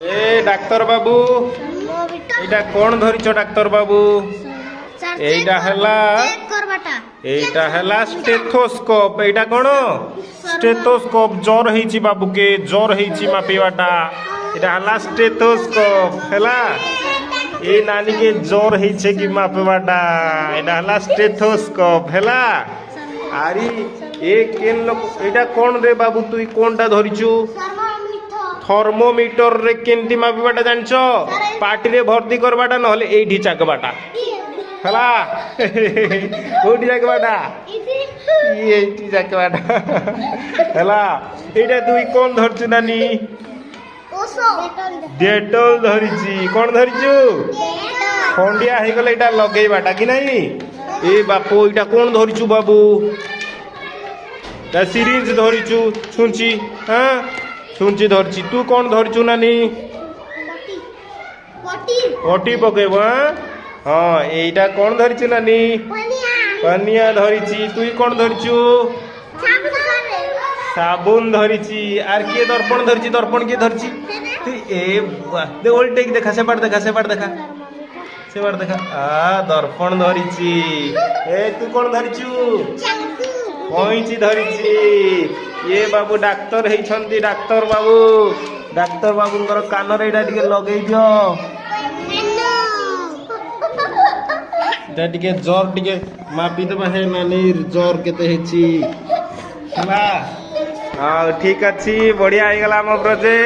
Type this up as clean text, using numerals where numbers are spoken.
ए doctor बाबू एटा कौन धरिच doctor बाबू? एटा हला stethoscope. एटा कौन स्टेथोस्कोप? ज्वर हेची बाबू के ज्वर हेची मापिवाटा एटा हला स्टेथोस्कोप हला। ए नानी के ज्वर हेचे कि मापिवाटा एटा हला स्टेथोस्कोप हला। आरी ए केन लोक एटा कौन रे बाबू तुई कोनटा धरिचु? थर्मोमीटर रे केंती मापिबाटा जानछ? पार्टी रे भर्ती करबाटा नहले एठी चाकबाटा हला। कोठी चाकबाटा? एठी चाकबाटा हला। एटा तुई कोन धरछु नानी? डेटोल धरिची। कोन धरिचु? खंडिया हे गले एटा लगेबाटा कि नाही? ए बापू एटा कोन धरिचु बाबू? ता सिरिंज धरिचु छुंची। हां छुंची धरची। तू कौन धरचु नानी? पटी पकेब। हाँ एटा कौन धरचु नानी? पनिया धरिची। तू कौन धरचु? साबुन धरिची। आर के दर्पण धरची? दर्पण के धरची? तू ए दे उल्टे देखा से देखा से देखा से देखा। दर्पण धरिची। ए तू कौन धरचु? कईची धरिची। ये बाबू डाक्तर हेछंती डाक्तर बाबू। डाक्तर बाबूंकर कान रे एटा टिके लगेई दियो। एटा टिके ज्वर टिके मापी दबा हे नानी ज्वर केते हेची हला। हां ठीक अछि बढ़िया हे गला हम प्रोजेक्ट।